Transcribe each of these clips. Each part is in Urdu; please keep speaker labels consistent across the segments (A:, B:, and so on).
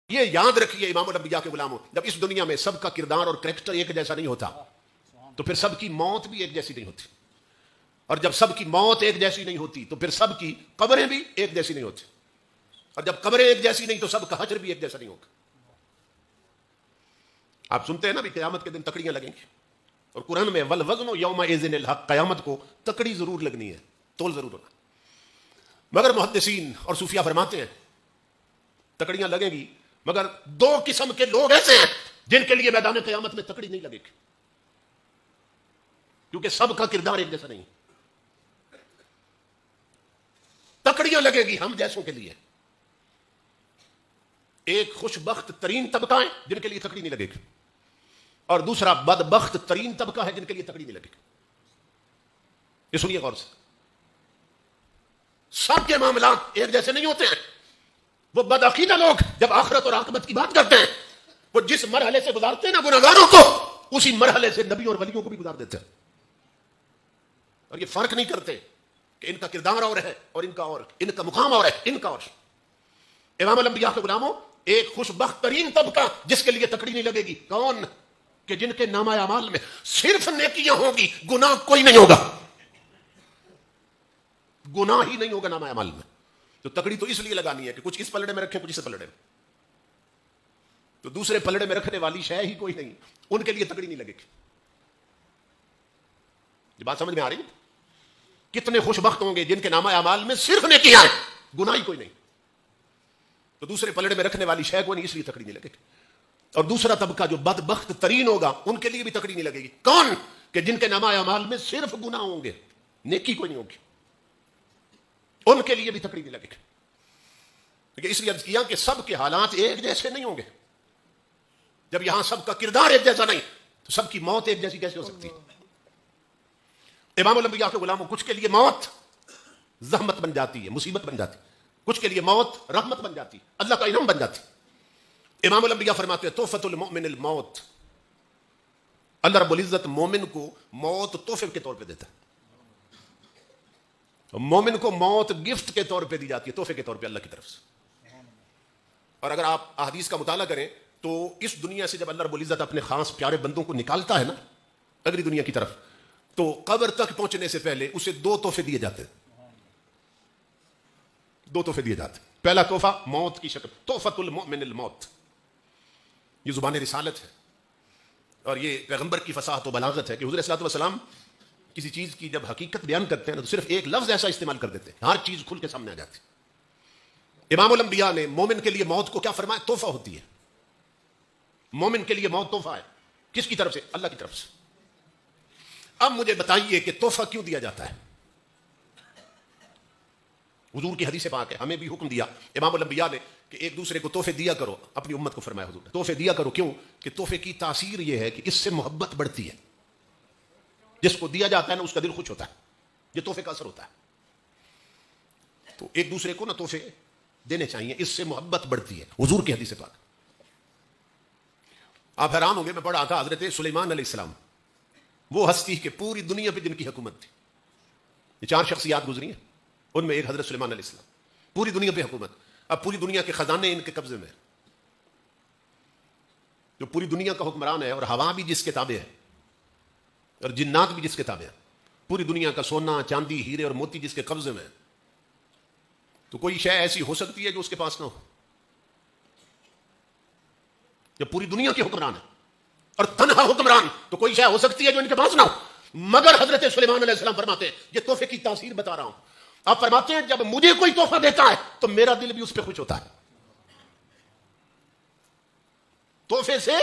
A: یہ یاد رکھیے امام الانبیاء کے غلاموں، جب اس دنیا میں سب کا کردار اور کریکٹر ایک جیسا نہیں ہوتا تو پھر سب کی موت بھی ایک جیسی نہیں ہوتی، اور جب سب کی موت ایک جیسی نہیں ہوتی تو پھر سب کی قبریں بھی ایک جیسی نہیں ہوتی، اور جب قبریں ایک جیسی نہیں تو سب کا حشر بھی ایک جیسا نہیں ہوگا۔ آپ سنتے ہیں نا بھی قیامت کے دن تکڑیاں لگیں گی، اور قرآن میں والوزن یومئذ الحق، قیامت کو تکڑی ضرور لگنی ہے، تول ضرور ہونا۔ مگر محدثین اور صوفیہ فرماتے ہیں تکڑیاں لگیں گی، مگر دو قسم کے لوگ ایسے ہیں جن کے لیے میدان قیامت میں تکڑی نہیں لگے گی، کیونکہ سب کا کردار ایک جیسا نہیں۔ تکڑیاں لگے گی ہم جیسوں کے لیے، ایک خوش بخت ترین طبقہ ہے جن کے لیے تکڑی نہیں لگے گی، اور دوسرا بدبخت ترین طبقہ ہے جن کے لیے تکڑی نہیں لگے گی۔ یہ سنیے غور سے، سب کے معاملات ایک جیسے نہیں ہوتے ہیں۔ وہ بدعقیدہ لوگ جب آخرت اور عاقبت کی بات کرتے ہیں، وہ جس مرحلے سے گزارتے ہیں نا گناہگاروں کو، اسی مرحلے سے نبیوں اور ولیوں کو بھی گزار دیتے ہیں، اور یہ فرق نہیں کرتے کہ ان کا کردار اور ہے اور ان کا اور، ان کا مقام اور ہے ان کا اور۔ امام الانبیاء کے غلاموں، ایک خوش بخت ترین طبقہ جس کے لیے تکڑی نہیں لگے گی، کون؟ کہ جن کے نامہ اعمال میں صرف نیکیاں ہوں گی، گناہ کوئی نہیں ہوگا، گناہ ہی نہیں ہوگا نامہ اعمال میں۔ تو تکڑی تو اس لیے لگانی ہے کہ کچھ اس پلڑے میں رکھیں کچھ اس پلڑے میں، تو دوسرے پلڑے میں رکھنے والی شے ہی کوئی نہیں، ان کے لیے تکڑی نہیں لگے گی۔ یہ بات سمجھ میں آ رہی ہے؟ کتنے خوش بخت ہوں گے جن کے نامہ اعمال میں صرف نیکیاں ہیں، گناہ ہی کوئی نہیں، تو دوسرے پلڑے میں رکھنے والی شے کوئی نہیں، اس لیے تکڑی نہیں لگے گی۔ اور دوسرا طبقہ جو بدبخت ترین ہوگا، ان کے لیے بھی تکڑی نہیں لگے گی، کون؟ کہ جن کے نامہ اعمال میں صرف گناہ ہوں گے، نیکی کوئی نہیں ہوگی، ان کے لیے بھی تکڑی نہیں لگے گی۔ لیکن اس لیے عرض کیا کہ سب کے حالات ایک جیسے نہیں ہوں گے۔ جب یہاں سب کا کردار ایک جیسا نہیں تو سب کی موت ایک جیسی کیسے ہو سکتی ہے؟ امام الانبیاء کے غلاموں، کچھ کے لیے موت زحمت بن جاتی ہے، مصیبت بن جاتی ہے، کچھ کے لیے موت رحمت بن جاتی ہے، اللہ کا انعام بن جاتی ہے۔ امام الانبیاء فرماتے ہیں تحفۃ المؤمن الموت، اللہ رب العزت مومن کو موت تحفے کے طور پہ دیتا ہے، مومن کو موت گفٹ کے طور پہ دی جاتی ہے، تحفے کے طور پہ اللہ کی طرف سے۔ اور اگر آپ احادیث کا مطالعہ کریں تو اس دنیا سے جب اللہ رب العزت اپنے خاص پیارے بندوں کو نکالتا ہے نا اگلی دنیا کی طرف، تو قبر تک پہنچنے سے پہلے اسے دو تحفے دیے جاتے ہیں، دو تحفے دیے جاتے ہیں۔ پہلا تحفہ موت کی شکل، تحفۃ المؤمن الموت، یہ زبان رسالت ہے، اور یہ پیغمبر کی فصاحت و بلاغت ہے کہ حضور صلی اللہ علیہ وسلم کسی چیز کی جب حقیقت بیان کرتے ہیں تو صرف ایک لفظ ایسا استعمال کر دیتے ہیں، ہر چیز کھل کے سامنے آ جاتی۔ امام الانبیاء نے مومن کے لیے موت کو کیا فرمایا؟ تحفہ ہوتی ہے، مومن کے لیے موت تحفہ ہے، کس کی طرف سے؟ اللہ کی طرف سے۔ اب مجھے بتائیے کہ تحفہ کیوں دیا جاتا ہے؟ حضور کی حدیث پاک ہے، ہمیں بھی حکم دیا امام الانبیاء نے کہ ایک دوسرے کو تحفے دیا کرو، اپنی امت کو فرمایا حضور نے تحفے دیا کرو۔ کیوں؟ کہ تحفے کی تاثیر یہ ہے کہ اس سے محبت بڑھتی ہے، جس کو دیا جاتا ہے نا اس کا دل خوش ہوتا ہے، یہ تحفے کا اثر ہوتا ہے۔ تو ایک دوسرے کو نا تحفے دینے چاہیے، اس سے محبت بڑھتی ہے، حضور کی حدیث پاک۔ آپ حیران ہوں گے، میں پڑھا تھا حضرت سلیمان علیہ السلام، وہ ہستی کہ پوری دنیا پہ جن کی حکومت تھی، یہ چار شخصیات گزری ہیں، ان میں ایک حضرت سلیمان علیہ السلام، پوری دنیا پہ حکومت۔ اب پوری دنیا کے خزانے ان کے قبضے میں، جو پوری دنیا کا حکمران ہے، اور ہوا بھی جس کے تابع ہے اور جنات بھی جس کے تابع ہیں، پوری دنیا کا سونا چاندی ہیرے اور موتی جس کے قبضے میں ہے، تو کوئی شے ایسی ہو سکتی ہے جو اس کے پاس نہ ہو؟ جب پوری دنیا کے حکمران ہے اور تنہا حکمران، تو کوئی شے ہو سکتی ہے جو ان کے پاس نہ ہو؟ مگر حضرت سلیمان علیہ السلام فرماتے ہیں، یہ تحفے کی تاثیر بتا رہا ہوں، آپ فرماتے ہیں جب مجھے کوئی تحفہ دیتا ہے تو میرا دل بھی اس پہ خوش ہوتا ہے، تحفے سے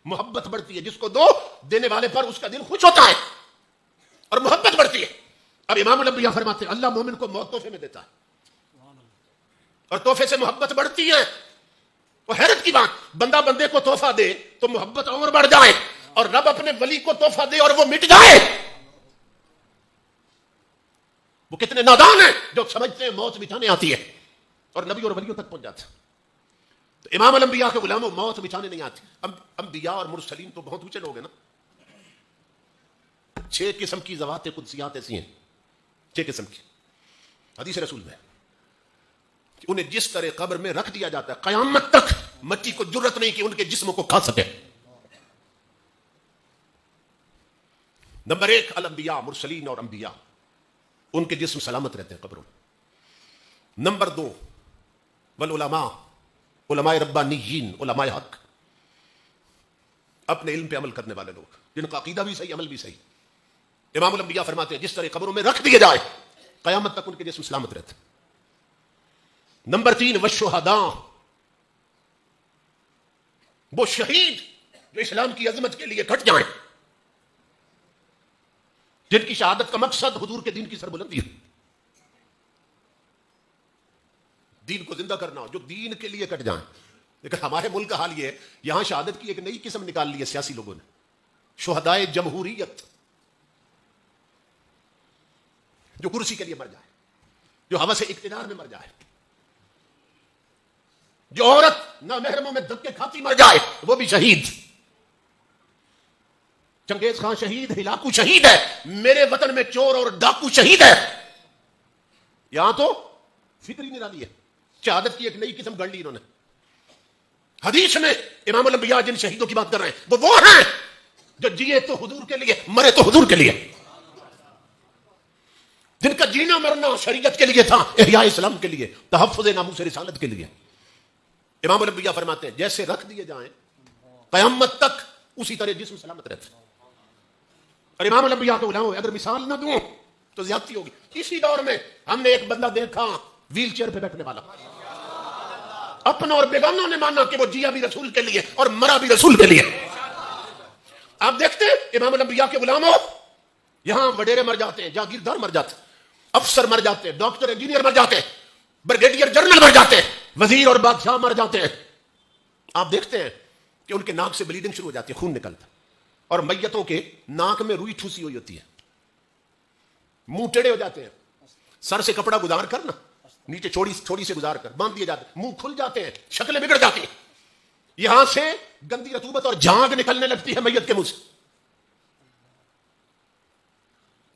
A: محبت بڑھتی ہے، جس کو دو دینے والے پر اس کا دل خوش ہوتا ہے اور محبت بڑھتی ہے۔ اب امام الانبیاء فرماتے ہیں اللہ مومن کو موت تحفے میں دیتا ہے، اور تحفے سے محبت بڑھتی ہے۔ وہ حیرت کی بات، بندہ بندے کو تحفہ دے تو محبت اور بڑھ جائے، اور رب اپنے ولی کو تحفہ دے اور وہ مٹ جائے۔ وہ کتنے نادان ہیں جو سمجھتے ہیں موت مٹانے آتی ہے اور نبی اور ولیوں تک پہنچ جاتا ہے۔ تو امام الانبیاء کے غلاموں، موت مٹانے نہیں آتی۔ اب انبیاء اور مرسلین تو بہت اونچے لوگ ہیں نا، 6 قسم کی ذوات قدسیات ایسی ہیں، 6 قسم کی، حدیث رسول میں، کہ انہیں جس طرح قبر میں رکھ دیا جاتا ہے قیامت تک مٹی کو جرت نہیں کہ ان کے جسم کو کھا سکے. نمبر 1 الانبیاء، مرسلین اور انبیاء، ان کے جسم سلامت رہتے ہیں قبروں میں. نمبر 2 والعلماء، علماء ربانیین، علماء حق، اپنے علم پہ عمل کرنے والے لوگ جن کا عقیدہ بھی صحیح، عمل بھی صحیح. امام الانبیاء فرماتے ہیں جس طرح قبروں میں رکھ دیے جائے قیامت تک ان کے جسم سلامت رہتے. نمبر 3 والشہداء، وہ شہید جو اسلام کی عظمت کے لیے کٹ جائیں، جن کی شہادت کا مقصد حضور کے دین کی سربلندی ہے، دین کو زندہ کرنا، جو دین کے لیے کٹ جائیں. لیکن ہمارے ملک کا حال یہ ہے، یہاں شہادت کی ایک نئی قسم نکال لی ہے سیاسی لوگوں نے، شہدائے جمہوریت، جو کرسی کے لیے مر جائے، جو ہوس اقتدار میں مر جائے، جو عورت نامحرموں میں دھکے کھاتی مر جائے وہ بھی شہید. چنگیز خان شہید، ہلاکو شہید ہے، میرے وطن میں چور اور ڈاکو شہید ہے. یہاں تو فکر ہی نرالی ہے، شہادت کی ایک نئی قسم گڑھ لی انہوں نے. حدیث میں امام الانبیاء جن شہیدوں کی بات کر رہے ہیں وہ ہیں جو جیے تو حضور کے لیے، مرے تو حضور کے لیے، جن کا جینا مرنا شریعت کے لیے تھا، احیاء اسلام کے لیے، تحفظ ناموس رسالت کے لیے. امام الانبیاء فرماتے ہیں جیسے رکھ دیے جائیں قیامت تک اسی طرح جسم سلامت رہتے. اور امام الانبیاء کے علماء اگر مثال نہ دوں تو زیادتی ہوگی. اسی دور میں ہم نے ایک بندہ دیکھا ویل چیئر پہ بیٹھنے والا، اپنا اور بیگانوں نے مانا کہ وہ جیا بھی رسول کے لیے اور مرا بھی رسول کے لیے. آپ دیکھتے ہیں امام الانبیاء کے غلاموں، یہاں وڈیرے مر جاتے ہیں، جاگیردار مر جاتے ہیں، افسر مر جاتے ہیں، ڈاکٹر انجینئر مر جاتے ہیں، بریگیڈیئر جنرل مر جاتے ہیں، وزیر اور بادشاہ مر جاتے ہیں. آپ دیکھتے ہیں کہ ان کے ناک سے بلیڈنگ شروع ہو جاتی ہے، خون نکلتا ہے، اور میتوں کے ناک میں روئی ٹھوسی ہوئی ہوتی ہے، منہ ٹیڑے ہو جاتے ہیں، سر سے کپڑا گزار کر نا نیچے چھوڑی سے گزار کر باندھ دیے جاتے ہیں، منہ کھل جاتے ہیں، شکلیں بگڑ جاتی ہیں، یہاں سے گندی رطوبت اور جھانگ نکلنے لگتی ہے میت کے منہ سے.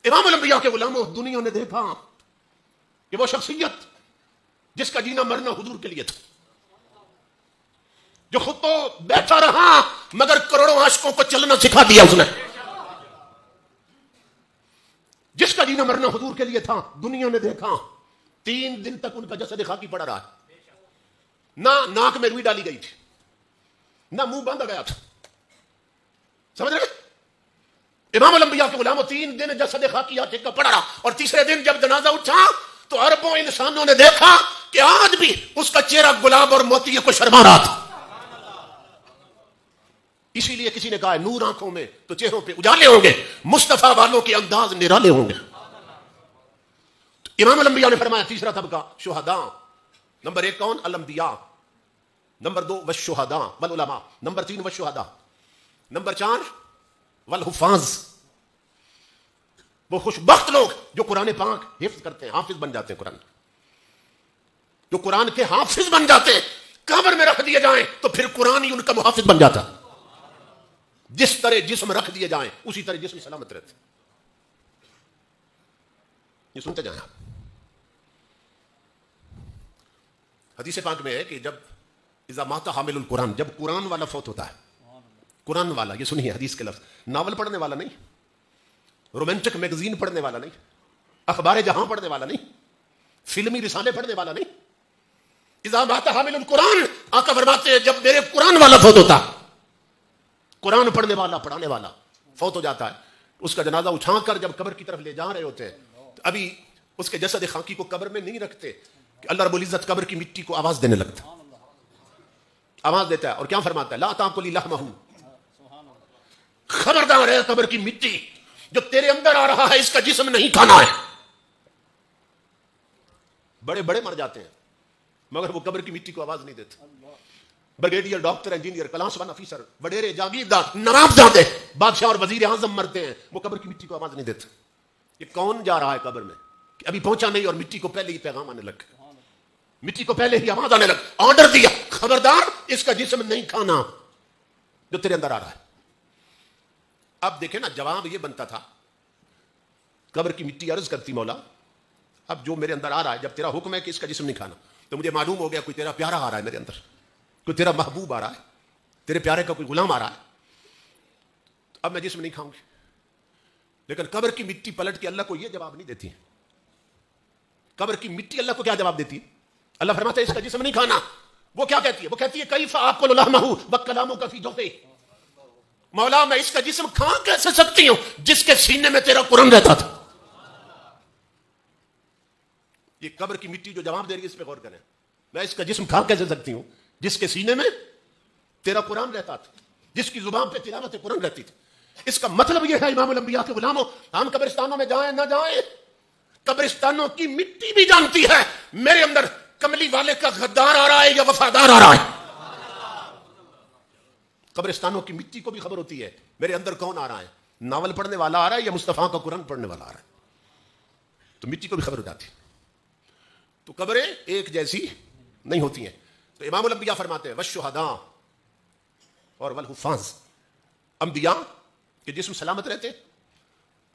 A: امام الانبیاء کے غلاموں، دنیا نے دیکھا کہ وہ شخصیت جس کا جینا مرنا حضور کے لیے تھا، جو خود تو بیٹھا رہا مگر کروڑوں عاشقوں کو چلنا سکھا دیا اس نے، جس کا جینا مرنا حضور کے لیے تھا. دنیا نے دیکھا 3 دن تک ان کا جسد خاکی پڑا رہا، نہ ناک میں روئی ڈالی گئی تھی، نہ منہ باندھا گیا تھا. سمجھ رہے؟ امام الانبیاء کے غلاموں 3 دن جسد خاکی آتے کا پڑا رہا، اور تیسرے دن جب جنازہ اٹھا تو اربوں انسانوں نے دیکھا کہ آج بھی اس کا چہرہ گلاب اور موتی کو شرما رہا تھا. اسی لیے کسی نے کہا ہے نور آنکھوں میں تو چہروں پہ اجالے ہوں گے، مصطفیٰ والوں کے انداز نرالے ہوں گے. امام الانبیاء نے فرمایا تیسرا طبقہ شہداء. نمبر 1 کون؟ الانبیاء. نمبر 2 والشہداء والعلماء. نمبر 3 والشہداء. نمبر 4 والحفاظ، وہ خوش بخت لوگ جو قرآن پاک حفظ کرتے ہیں، حافظ بن جاتے ہیں، قرآن جو قرآن کے حافظ بن جاتے ہیں. قبر میں رکھ دیے جائیں تو پھر قرآن ہی ان کا محافظ بن جاتا. جس طرح جسم رکھ دیے جائیں اسی طرح جسم سلامت رہتے. یہ سنتے جائیں آپ. حدیث پاک میں ہے کہ جب اذا مات حامل القرآن، جب قرآن والا فوت ہوتا ہے، قرآن والا، یہ سنیے حدیث کے لفظ، ناول پڑھنے والا نہیں، رومانٹک میگزین پڑھنے والا نہیں، اخبار جہاں پڑھنے والا نہیں، فلمی رسالے پڑھنے والا نہیں. اذا مات حامل القرآن، آقا فرماتے ہیں جب میرے قرآن والا فوت ہوتا، قرآن پڑھنے والا پڑھانے والا فوت ہو جاتا ہے، اس کا جنازہ اٹھا کر جب قبر کی طرف لے جا رہے ہوتے ہیں تو ابھی اس کے جسد خاکی کو قبر میں نہیں رکھتے کہ اللہ رب العزت قبر کی مٹی کو آواز دینے لگتا، آواز دیتا ہے اور کیا فرماتا ہے؟ لا تاکلی لحمہ، خبردار ہے قبر کی مٹی جو تیرے اندر آ رہا ہے اس کا جسم نہیں کھانا ہے. بڑے بڑے مر جاتے ہیں مگر وہ قبر کی مٹی کو آواز نہیں دیتے. Brigadier, doctor, engineer, class one officer, وڈیرے، جاگیردار، نواب زادے، بادشاہ اور وزیر اعظم مرتے ہیں، وہ قبر کی مٹی کو آواز نہیں دیتے. یہ کون جا رہا ہے قبر میں کہ ابھی پہنچا نہیں اور مٹی کو پہلے ہی پیغام آنے لگ، مٹی کو پہلے ہی آواز آنے لگ، آرڈر دیا خبردار اس کا جسم نہیں کھانا جو تیرے اندر آ رہا ہے. اب دیکھیں نا، جواب یہ بنتا تھا، قبر کی مٹی عرض کرتی مولا اب جو میرے اندر آ رہا ہے، جب تیرا حکم ہے کہ اس کا جسم نہیں کھانا تو مجھے معلوم ہو گیا کوئی تیرا پیارا آ رہا ہے میرے اندر، کوئی تیرا محبوب آ رہا ہے, تیرے پیارے کا کوئی غلام آ رہا ہے, اب میں جسم نہیں کھاؤں گی. لیکن قبر کی مٹی پلٹ کے اللہ کو یہ جواب نہیں دیتی. قبر کی مٹی اللہ کو کیا جواب دیتی ہے؟ اللہ فرماتا ہے اس کا جسم نہیں کھانا. وہ کیا کہتی ہے؟ وہ کہتی ہے کیف آکل لحمہ وکلامک فی جوفہ. مولا میں اس کا جسم کھا کیسے سکتی ہوں جس کے سینے میں تیرا قرآن رہتا تھا. یہ قبر کی مٹی جو جواب دے رہی ہے اس پہ غور کریں. میں اس کا جسم کھا کیسے سکتی ہوں جس کے سینے میں تیرا قرآن رہتا تھا, جس کی زبان پہ تلاوت قرآن رہتی تھی. اس کا مطلب یہ ہے امام الانبیاء کے غلاموں, ہم قبرستانوں میں جائیں نہ جائیں, قبرستانوں کی مٹی بھی جانتی ہے میرے اندر کملی والے کا غدار آ رہا ہے یا وفادار آ رہا ہے. قبرستانوں کی مٹی کو بھی خبر ہوتی ہے میرے اندر کون آ رہا ہے, ناول پڑھنے والا آ رہا ہے یا مصطفیٰ کا قرآن پڑھنے والا آ رہا ہے. تو مٹی کو بھی خبر ہو جاتی ہے. تو قبریں ایک جیسی نہیں ہوتی ہیں. تو امام الانبیاء فرماتے ہیں والشہداء اور والحفاظ, انبیاء کے جسم سلامت رہتے ہیں,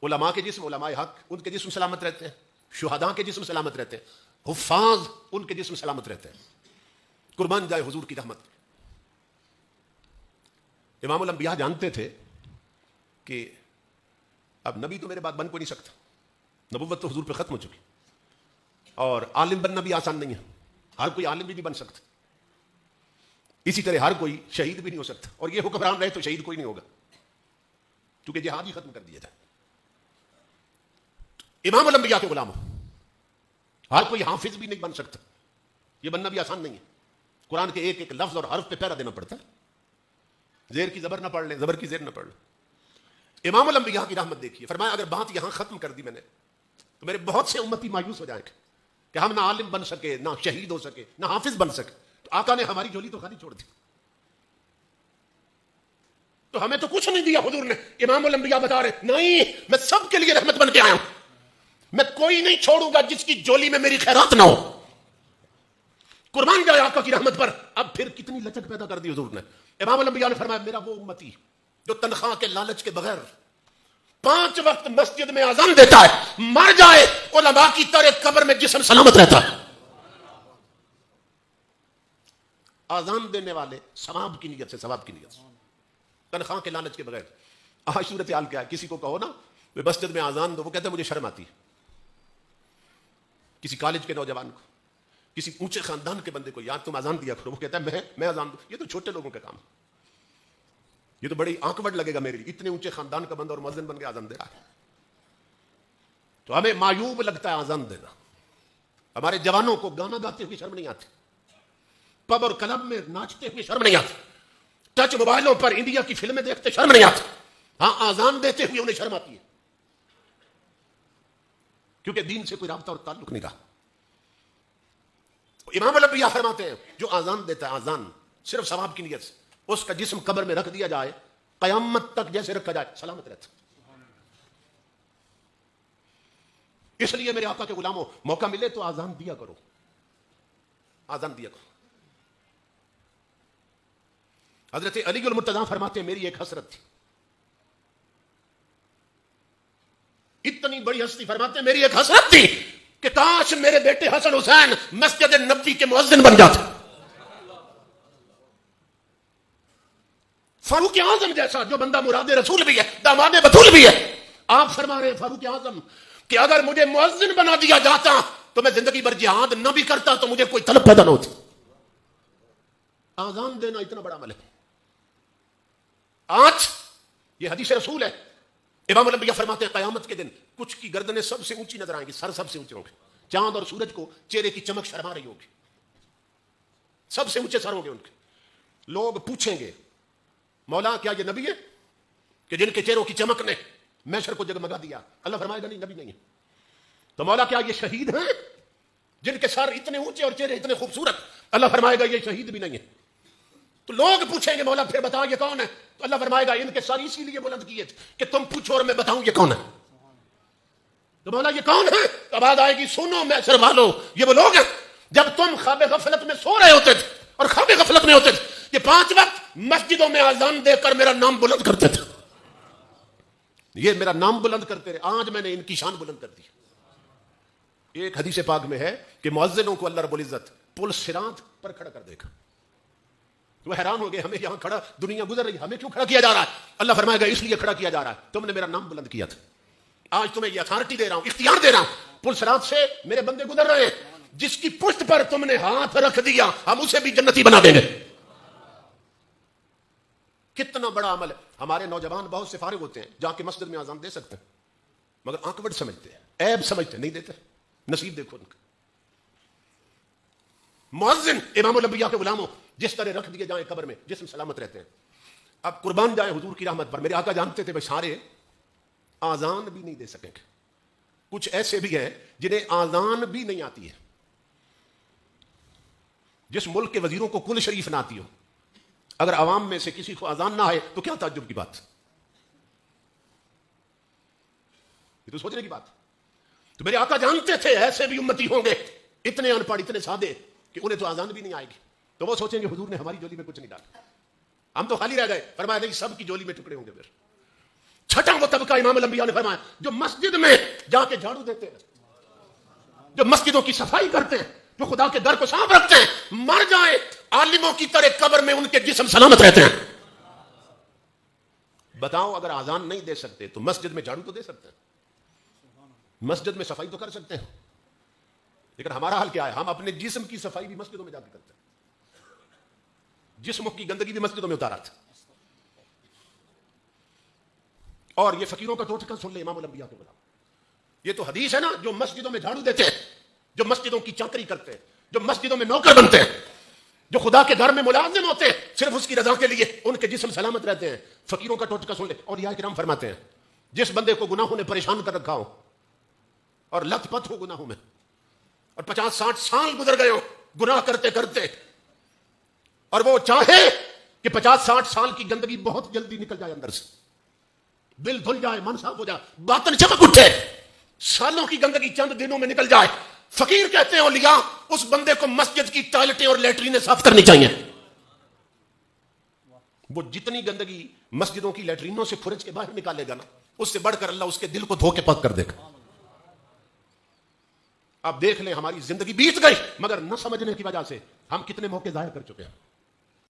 A: علماء کے جسم, علماء حق ان کے جسم سلامت رہتے ہیں, شہداء کے جسم سلامت رہتے ہیں, حفاظ ان کے جسم سلامت رہتے ہیں. قربان جائے حضور کی رحمت. امام الانبیاء جانتے تھے کہ اب نبی تو میرے بعد بن کوئی نہیں سکتا, نبوت تو حضور پہ ختم ہو چکی, اور عالم بننا بھی آسان نہیں ہے, ہر کوئی عالم بھی نہیں بن سکتا. اسی طرح ہر کوئی شہید بھی نہیں ہو سکتا, اور یہ حکمران رہے تو شہید کوئی نہیں ہوگا کیونکہ جہاد ہی ختم کر دیا جائے. امام الانبیاء کے غلاموں, ہر کوئی حافظ بھی نہیں بن سکتا, یہ بننا بھی آسان نہیں ہے. قرآن کے ایک ایک لفظ اور حرف پہ پہرا دینا پڑتا ہے. زیر کی زبر نہ پڑھ لیں, زبر کی زیر نہ پڑھ لیں. امام الانبیاء کی رحمت دیکھیے, فرمایا اگر بات یہاں ختم کر دی میں نے تو میرے بہت سے امتی مایوس ہو جائیں گے کہ ہم نہ عالم بن سکے, نہ شہید ہو سکے, نہ حافظ بن سکے. تو آقا نے ہماری جھولی تو خالی چھوڑ دی, تو ہمیں تو کچھ نہیں دیا حضور نے. امام الانبیاء بتا رہے نہیں, میں سب کے لیے رحمت بن کے آیا ہوں, میں کوئی نہیں چھوڑوں گا جس کی جولی میں میری خیرات نہ ہو. قربان جائے آقا کی رحمت پر. اب پھر کتنی لچک پیدا کر دی حضور نے. امام الانبیاء نے فرمایا میرا وہ امتی جو تنخواہ کے لالچ کے بغیر 5 وقت مسجد میں اذان دیتا ہے, مر جائے علماء کی طرح قبر میں جسم سلامت رہتا ہے. اذان دینے والے ثواب کی نیت سے, ثواب کی نیت سے, تنخواہ کے لالچ کے بغیر. آج صورتحال کیا ہے, کسی کو کہو نا مسجد میں اذان دو, وہ کہتے ہیں مجھے شرم آتی ہے. کسی کالج کے نوجوان کو, کسی اونچے خاندان کے بندے کو یار تم اذان دیا کرو, وہ کہتا ہے میں اذان دوں. یہ تو چھوٹے لوگوں کا کام, یہ تو بڑی آکورڈ لگے گا میرے لیے, اتنے اونچے خاندان کا بندہ اور مؤذن بن کے اذان دے رہا ہے. تو ہمیں معیوب لگتا ہے اذان دینا. ہمارے جوانوں کو گانا گاتے ہوئے شرم نہیں آتی, پب اور کلب میں ناچتے ہوئے شرم نہیں آتی, ٹچ موبائلوں پر انڈیا کی فلمیں دیکھتے شرم نہیں آتی. ہاں اذان دیتے ہوئے انہیں شرم آتی ہے کیونکہ دین سے کوئی رابطہ اور تعلق نہیں رہا. امام الانبیاء فرماتے ہیں جو اذان دیتا ہے, اذان صرف ثواب کی نیت سے, اس کا جسم قبر میں رکھ دیا جائے, قیامت تک جیسے رکھا جائے سلامت رہتا. اس لیے میرے آقا کے غلاموں, موقع ملے تو اذان دیا کرو, اذان دیا کرو. حضرت علی المرتضیٰ فرماتے ہیں میری ایک حسرت تھی, اتنی بڑی ہستی, فرماتے ہیں میری ایک حسرت تھی کہ کاش میرے بیٹے حسن حسین مسجد نبوی کے مؤذن بن جاتے. فاروق اعظم جیسا جو بندہ مراد رسول بھی ہے, داماد بطول بھی ہے, آپ فرما رہے ہیں فاروق اعظم کہ اگر مجھے مؤذن بنا دیا جاتا تو میں زندگی بھر جہاد نہ بھی کرتا تو مجھے کوئی طلب پیدا نہ ہوتی. اذان دینا اتنا بڑا عمل ہے. آج یہ حدیث رسول ہے. امام الانبیاء فرماتے ہیں قیامت کے دن کچھ کی گردنیں سب سے اونچی نظر آئیں گی, سر سب سے اونچے ہوں گے. چاند اور سورج کو چہرے کی چمک شرما رہی ہوگی, سب سے اونچے سر ہوں گے ان کے. لوگ پوچھیں گے مولا کیا یہ نبی ہے کہ جن کے چہروں کی چمک نے محشر کو جگمگا دیا؟ اللہ فرمائے گا نہیں, نبی نہیں ہے. تو مولا کیا یہ شہید ہیں جن کے سر اتنے اونچے اور چہرے اتنے خوبصورت؟ اللہ فرمائے گا یہ شہید بھی نہیں ہے. تو لوگ پوچھیں گے مولا پھر بتا یہ کون ہے؟ تو اللہ فرمائے گا ان کے سر اسی لیے بلند کیے تھے کہ تم پوچھو اور میں بتاؤں یہ کون ہے. تو مولا یہ کون ہے؟ تو آواز آئے گی سنو محشر والو, یہ وہ لوگ ہیں جب تم خواب غفلت میں سو رہے ہوتے تھے اور خواب غفلت میں ہوتے تھے, یہ 5 وقت مسجدوں میں اذان دے کر میرا نام بلند کرتے تھے. یہ میرا نام بلند کرتے رہے, آج میں نے ان کی شان بلند کر دی. ایک حدیث پاک میں ہے کہ مؤذنوں کو اللہ رب العزت پل صراط پر کھڑا کر دے گا. وہ حیران ہو گئے, ہمیں یہاں کھڑا, دنیا گزر رہی ہے, ہمیں کیوں کھڑا کیا جا رہا ہے؟ اللہ فرمائے گا اس لیے کھڑا کیا جا رہا ہے, تم نے میرا نام بلند کیا تھا, آج تمہیں یہ اتھارٹی دے رہا ہوں, اختیار دے رہا ہوں, پل صراط سے میرے بندے گزر رہے ہیں, جس کی پشت پر تم نے ہاتھ رکھ دیا ہم اسے بھی جنتی بنا دیں گے. کتنا بڑا عمل ہے. ہمارے نوجوان بہت سے فارغ ہوتے ہیں, جا کے مسجد میں اذان دے سکتے ہیں, مگر آکورڈ سمجھتے ہیں, عیب سمجھتے ہیں, نہیں دیتے. نصیب دیکھو ان کا. مؤذن امام الانبیاء کے غلاموں جس طرح رکھ دیے جائیں قبر میں, جسم سلامت رہتے ہیں. اب قربان جائیں حضور کی رحمت پر, میرے آقا جانتے تھے وہ سارے آزان بھی نہیں دے سکیں گے. کچھ ایسے بھی ہیں جنہیں آزان بھی نہیں آتی ہے. جس ملک کے وزیروں کو کل شریف نہ آتی ہو, اگر عوام میں سے کسی کو آزان نہ آئے تو کیا تعجب کی بات, یہ تو سوچنے کی بات. تو میرے آقا جانتے تھے ایسے بھی امتی ہوں گے, اتنے ان پڑھ, اتنے سادے کہ انہیں تو آزان بھی نہیں آئے گی. تو وہ سوچیں گے حضور نے ہماری جولی میں کچھ نہیں ڈالا, ہم تو خالی رہ گئے. فرمایا نہیں, سب کی جولی میں ٹکڑے ہوں گے. پھر چھٹا وہ طبقہ امام الانبیاء نے فرمایا جو مسجد میں جا کے جھاڑو دیتے ہیں, جو مسجدوں کی صفائی کرتے ہیں, جو خدا کے در کو صاف رکھتے ہیں, مر جائیں عالموں کی طرح قبر میں ان کے جسم سلامت رہتے ہیں. بتاؤ اگر آزان نہیں دے سکتے تو مسجد میں جھاڑو تو دے سکتے ہیں, مسجد میں صفائی تو کر سکتے ہیں. لیکن ہمارا حال کیا ہے, ہم اپنے جسم کی صفائی بھی مسجدوں میں جا کے کرتے ہیں. جسموں کی گندگی بھی مسجدوں میں اتارا تھا. اور یہ فقیروں کا ٹوٹکا سن لے امام الانبیاء کے غلام, یہ تو حدیث ہے نا, جو مسجدوں میں جھاڑو دیتے ہیں, جو مسجدوں کی چاکری کرتے ہیں, جو مسجدوں میں نوکر بنتے ہیں, جو خدا کے گھر میں ملازم ہوتے ہیں صرف اس کی رضا کے لیے, ان کے جسم سلامت رہتے ہیں. فقیروں کا ٹوٹکا سن لے. اور یہ کرام فرماتے ہیں جس بندے کو گناہوں نے پریشان کر رکھا ہو اور لت پت ہو گناہوں میں, اور 50-60 سال گزر گئے ہو گناہ کرتے کرتے, اور وہ چاہے کہ 50-60 سال کی گندگی بہت جلدی نکل جائے اندر سے, دل دھل جائے, من صاف ہو جائے, باطن چمک اٹھے, سالوں کی گندگی چند دنوں میں نکل جائے. فقیر کہتے ہیں اولیاء اس بندے کو مسجد کی ٹوائلٹیں اور لیٹرینیں صاف کرنی چاہیے. وہ جتنی گندگی مسجدوں کی لیٹرینوں سے کھرچ کے باہر نکالے گا نا, اس سے بڑھ کر اللہ اس کے دل کو دھو کے پاک کر دے گا. آپ دیکھ لیں ہماری زندگی بیت گئی مگر نہ سمجھنے کی وجہ سے ہم کتنے موقع ضائع کر چکے ہیں.